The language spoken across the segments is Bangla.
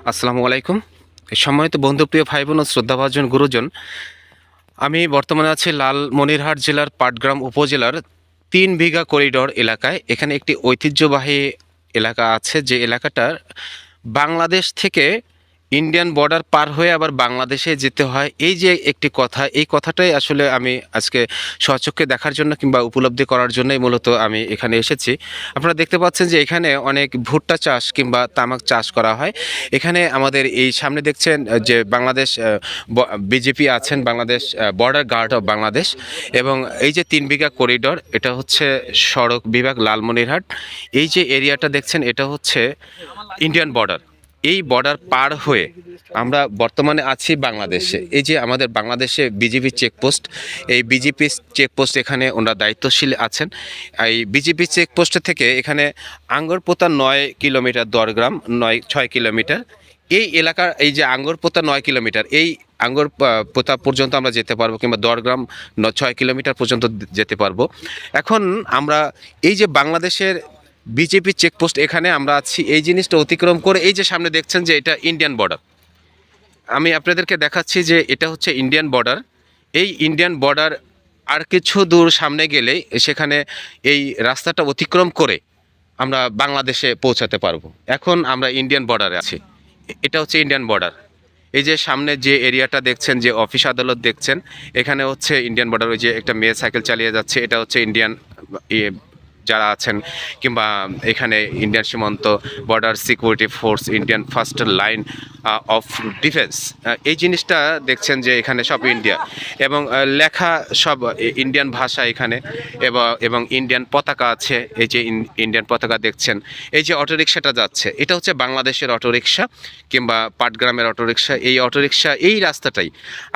আসসালামু আলাইকুম। সম্মানিত বন্ধুপ্রিয় ভাই বোন ও শ্রদ্ধাভাজন গুরুজন, আমি বর্তমানে আছি লালমনিরহাট জেলার পাটগ্রাম উপজেলার 3 বিঘা করিডোর এলাকায়। এখানে একটি ঐতিহ্যবাহী এলাকা আছে, যে এলাকাটার বাংলাদেশ থেকে ইন্ডিয়ান বর্ডার পার হয়ে আবার বাংলাদেশে যেতে হয়। এই যে একটি কথা, এই কথাটাই আসলে আমি আজকে স্বচক্ষে দেখার জন্য কিংবা উপলব্ধি করার জন্যই মূলত আমি এখানে এসেছি। আপনারা দেখতে পাচ্ছেন যে এখানে অনেক ভুট্টা চাষ কিংবা তামাক চাষ করা হয়। এখানে আমাদের এই সামনে দেখছেন যে বাংলাদেশ বিজেপি আছেন, Bangladesh border guard of Bangladesh. এবং এই যে 3 বিঘা করিডোর, এটা হচ্ছে সড়ক বিভাগ লালমনিরহাট। এই যে এরিয়াটা দেখছেন, এটা হচ্ছে ইন্ডিয়ান বর্ডার। এই বর্ডার পার হয়ে আমরা বর্তমানে আছি বাংলাদেশে। এই যে আমাদের বাংলাদেশে বিজিবি চেকপোস্ট, এই বিজিপি চেকপোস্ট এখানে ওনারা দায়িত্বশীল আছেন। এই বিজিপি চেকপোস্ট থেকে এখানে আঙ্গরপোতা 9 কিলোমিটার, দরগ্রাম 6 কিলোমিটার। এই এলাকার এই যে আঙ্গরপোতা 9 কিলোমিটার, এই আঙ্গরপোতা পর্যন্ত আমরা যেতে পারবো, কিংবা দরগ্রাম 6 কিলোমিটার পর্যন্ত যেতে পারবো। এখন আমরা এই যে বাংলাদেশের বিজেপি চেকপোস্ট, এখানে আমরা আছি। এই জিনিসটা অতিক্রম করে এই যে সামনে দেখছেন যে এটা ইন্ডিয়ান বর্ডার। আমি আপনাদেরকে দেখাচ্ছি যে এটা হচ্ছে ইন্ডিয়ান বর্ডার। এই ইন্ডিয়ান বর্ডার আর কিছু দূর সামনে গেলেই সেখানে এই রাস্তাটা অতিক্রম করে আমরা বাংলাদেশে পৌঁছাতে পারবো। এখন আমরা ইন্ডিয়ান বর্ডারে আছি। এটা হচ্ছে ইন্ডিয়ান বর্ডার। এই যে সামনে যে এরিয়াটা দেখছেন, যে অফিস আদালত দেখছেন, এখানে হচ্ছে ইন্ডিয়ান বর্ডার। ওই যে একটা মেয়ে সাইকেল চালিয়ে যাচ্ছে, এটা হচ্ছে ইন্ডিয়ান যারা আছেন, কিংবা এখানে ইন্ডিয়ান সীমান্ত border security force, Indian first line of defence. এই জিনিসটা দেখছেন যে এখানে সব ইন্ডিয়া, এবং লেখা সব ইন্ডিয়ান ভাষা এখানে, এবং ইন্ডিয়ান পতাকা আছে। এই যে ইন্ডিয়ান পতাকা দেখছেন। এই যে অটোরিকশাটা যাচ্ছে, এটা হচ্ছে বাংলাদেশের অটোরিকশা কিংবা পাটগ্রামের অটোরিকশা। এই অটোরিকশা, এই রাস্তাটাই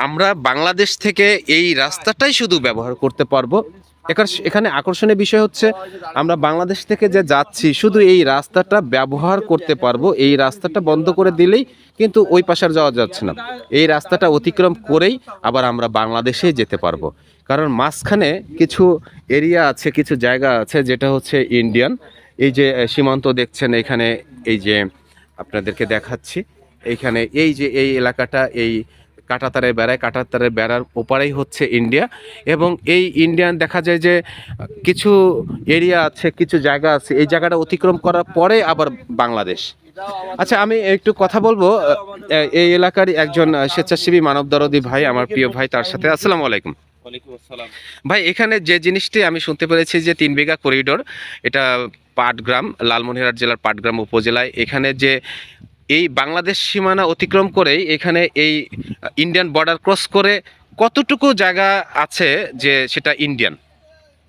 আমরা বাংলাদেশ থেকে এই রাস্তাটাই শুধু ব্যবহার করতে পারবো। এখানে আকর্ষণীয় বিষয় হচ্ছে আমরা বাংলাদেশ থেকে যে যাচ্ছি, শুধু এই রাস্তাটা ব্যবহার করতে পারবো। এই রাস্তাটা বন্ধ করে দিলেই কিন্তু ওই পাশে যাওয়া যাচ্ছে না। এই রাস্তাটা অতিক্রম করেই আবার আমরা বাংলাদেশে যেতে পারবো। কারণ মাঝখানে কিছু এরিয়া আছে, কিছু জায়গা আছে, যেটা হচ্ছে ইন্ডিয়ান। এই যে সীমান্ত দেখছেন এখানে, এই যে আপনাদেরকে দেখাচ্ছি, এইখানে এই যে এই এলাকাটা, এই কাঁটাতারের বেড়ার ওপারেই হচ্ছে ইন্ডিয়া। এবং এই ইন্ডিয়ান দেখা যায় যে কিছু এরিয়া আছে, কিছু জায়গা আছে, এই জায়গাটা অতিক্রম করার পরে আবার বাংলাদেশ। আচ্ছা, আমি একটু কথা বলবো এই এলাকারই একজন স্বেচ্ছাসেবী মানবদরদী ভাই, আমার প্রিয় ভাই, তার সাথে। আসসালামু আলাইকুম। ওয়ালাইকুম আসসালাম। ভাই, এখানে যে জিনিসটি আমি শুনতে পেরেছি যে 3 বিঘা করিডোর, এটা পাটগ্রাম, লালমনিরহাট জেলার পাটগ্রাম উপজেলায়। এখানে যে এই বাংলাদেশ সীমানা অতিক্রম করেই এখানে এই ইন্ডিয়ান বর্ডার ক্রস করে কতটুকু জায়গা আছে যে সেটা ইন্ডিয়ান?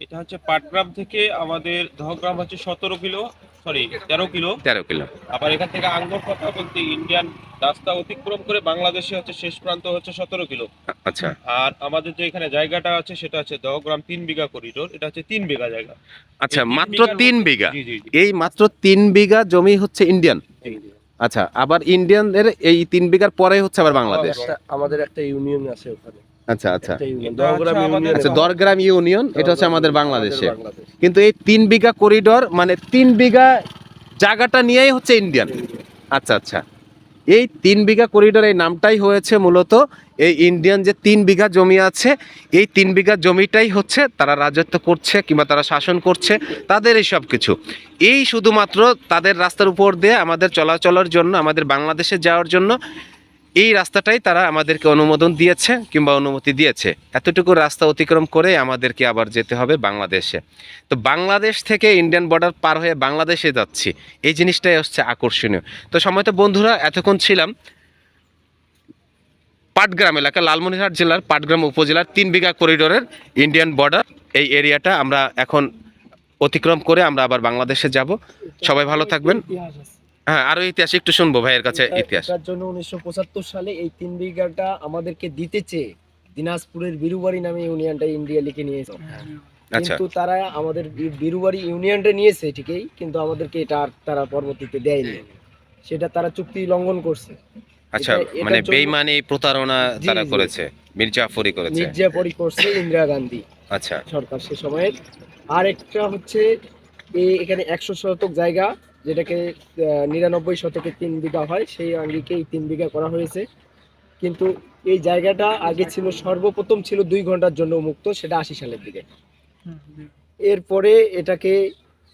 এটা হচ্ছে পাটগ্রাম থেকে আমাদের দহগ্রাম হচ্ছে 17 কিলো, সরি 13 কিলো। 13 কিলো। আবার এখান থেকে আঙ্গরপোতা বলতে ইন্ডিয়ান রাস্তা অতিক্রম করে বাংলাদেশে হচ্ছে শেষ প্রান্ত হচ্ছে 17 কিলো। আচ্ছা আর আমাদের যে এখানে জায়গাটা আছে সেটা হচ্ছে দহগ্রাম 3 বিঘা করিডোর। এটা হচ্ছে 3 বিঘা জায়গা। আচ্ছা, এই তিন মাত্র বিঘার তিন মধ্যে- বিঘা জি জি জি এই মাত্র 3 বিঘা জমি হচ্ছে ইন্ডিয়ান। জি, জি। আচ্ছা, আবার ইন্ডিয়ানদের এই 3 বিঘার পরে হচ্ছে আবার বাংলাদেশ। আমাদের একটা ইউনিয়ন আছে ওখানে, আচ্ছা আচ্ছা একটা ইউনিয়ন এটা হচ্ছে দহগ্রাম আমাদের- ইউনিয়ন। আচ্ছা, দরগ্রাম ইউনিয়ন, এটা হচ্ছে আমাদের বাংলাদেশে। বাংলাদেশ। কিন্তু এই 3 বিঘা করিডোর মানে 3 বিঘা জায়গাটা নিয়েই হচ্ছে ইন্ডিয়ান। আচ্ছা আচ্ছা, এই 3 বিঘা করিডোর এই নামটাই হয়েছে মূলত এই ইন্ডিয়ান যে 3 বিঘা জমি আছে, এই 3 বিঘা জমিটাই হচ্ছে তারা রাজত্ব করছে কিংবা তারা শাসন করছে, তাদের এই সব কিছু। এই শুধুমাত্র তাদের রাস্তার উপর দিয়ে আমাদের চলাচলের জন্য, আমাদের বাংলাদেশে যাওয়ার জন্য এই রাস্তাটাই তারা আমাদেরকে অনুমোদন দিয়েছে কিংবা অনুমতি দিয়েছে। এতটুকু রাস্তা অতিক্রম করে আমাদেরকে আবার যেতে হবে বাংলাদেশে। তো বাংলাদেশ থেকে ইন্ডিয়ান বর্ডার পার হয়ে বাংলাদেশে যাচ্ছি, এই জিনিসটাই হচ্ছে আকর্ষণীয়। তো সময়ত বন্ধুরা, এতক্ষণ ছিলাম পাটগ্রাম এলাকা, লালমনিরহাট জেলার পাটগ্রাম উপজেলার 3 বিঘা করিডোরের ইন্ডিয়ান বর্ডার এই এরিয়াটা আমরা এখন অতিক্রম করে আমরা আবার বাংলাদেশে যাব। সবাই ভালো থাকবেন। ইতিহাস আছে। হ্যাঁ, আরো ইতিহাস একটু শুনবো ভাইয়ের কাছে, ইতিহাস। এটার জন্য 1975 সালে এই 3 বিঘাটা আমাদেরকে দিতে চেয়ে দিনাজপুরের বিরুবাড়ি নামে ইউনিয়নটা ইন্ডিয়া লিখে নিয়েছে। আচ্ছা কিন্তু তারা আমাদের বিরুবাড়ি ইউনিয়নটা নিয়েছে ঠিকই, কিন্তু আমাদেরকে এটা আর তারা পরবর্তীতে দেয়নি। সেটা তারা চুক্তি লঙ্ঘন করছে। আচ্ছা, এটার মানে জন্য- বেইমানি প্রতারণা জি, তারা জি। করেছে, মির্জাফরি করেছে। মির্জাপুরি করছে ইন্দিরা গান্ধী আচ্ছা সরকার সে সময়ের। আর একটা হচ্ছে এখানে 100 শতক জায়গা যেটাকে 99 শতকে 3 বিঘা হয়, সেই আঙ্গিকেই 3 বিঘা করা হয়েছে। কিন্তু এই জায়গাটা আগে ছিল, সর্বপ্রথম ছিল 2 ঘন্টার জন্য উন্মুক্ত, সেটা 80 সালের দিকে। এরপরে এটাকে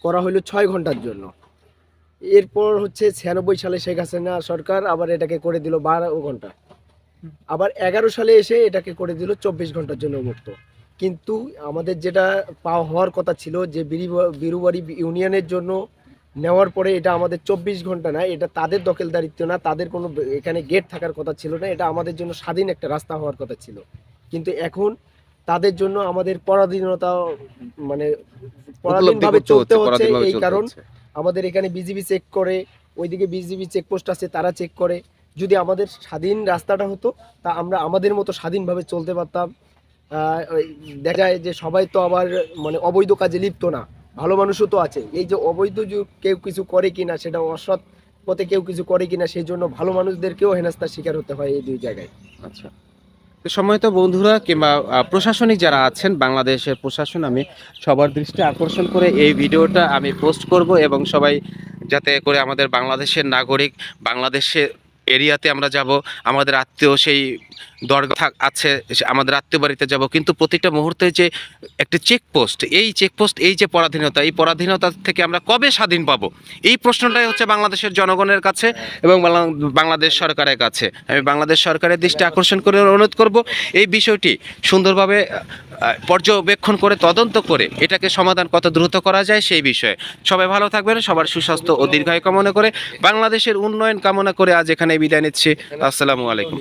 করা হলো 6 ঘন্টার জন্য। এরপর হচ্ছে 96 সালে শেখ হাসিনা সরকার আবার এটাকে করে দিল 12 ঘন্টা। আবার 11 সালে এসে এটাকে করে দিল 24 ঘন্টার জন্য উন্মুক্ত। কিন্তু আমাদের যেটা পাওয়া হওয়ার কথা ছিল যে বিরুবাড়ি ইউনিয়নের জন্য নেওয়ার পরে এটা আমাদের 24 ঘন্টা না, এটা তাদের দখলদারিত্ব না, তাদের কোনো এখানে গেট থাকার কথা ছিল না, এটা আমাদের জন্য স্বাধীন একটা রাস্তা হওয়ার কথা ছিল। কিন্তু এখন তাদের জন্য আমাদের পরাধীনতা, মানে পরাধীনভাবে চলতে হচ্ছে। এই কারণ আমাদের এখানে বিজিবি চেক করে, ওইদিকে বিজিবি চেকপোস্ট আছে, তারা চেক করে। যদি আমাদের স্বাধীন রাস্তাটা হতো, তা আমরা আমাদের মতো স্বাধীনভাবে চলতে পারতাম। ওই দেখা যায় যে সবাই তো আবার মানে অবৈধ কাজে লিপ্ত না, ভালো মানুষও তো আছে। এই যে অবৈধ কেউ কিছু করে কিনা, সেটা অসৎ পথে কেউ কিছু করে কিনা, সেই জন্য ভালো মানুষদেরকেও হেনস্থার শিকার হতে হয় এই 2 জায়গায়। আচ্ছা, তো সম্মানিত বন্ধুরা কিংবা প্রশাসনিক যারা আছেন, বাংলাদেশের প্রশাসন, আমি সবার দৃষ্টি আকর্ষণ করে এই ভিডিওটা আমি পোস্ট করব এবং সবাই যাতে করে আমাদের বাংলাদেশের নাগরিক, বাংলাদেশের এরিয়াতে আমরা যাব, আমাদের আত্মীয় সেই দরগা আছে, আমাদের আত্মীয় বাড়িতে যাব, কিন্তু প্রতিটা মুহূর্তে যে একটি চেকপোস্ট, এই চেকপোস্ট, এই যে পরাধীনতা, এই পরাধীনতা থেকে আমরা কবে স্বাধীন পাবো, এই প্রশ্নটাই হচ্ছে বাংলাদেশের জনগণের কাছে এবং বাংলাদেশ সরকারের কাছে। আমি বাংলাদেশ সরকারের দৃষ্টি আকর্ষণ করে অনুরোধ করব এই বিষয়টি সুন্দরভাবে পর্যবেক্ষণ করে, তদন্ত করে এটাকে সমাধান কত দ্রুত করা যায় সেই বিষয়ে। সবাই ভালো থাকবেন, সবার সুস্বাস্থ্য ও দীর্ঘায়ু কামনা করে, বাংলাদেশের উন্নয়ন কামনা করে আজ এখানে বিদায় নিচ্ছি। আসসালামু আলাইকুম।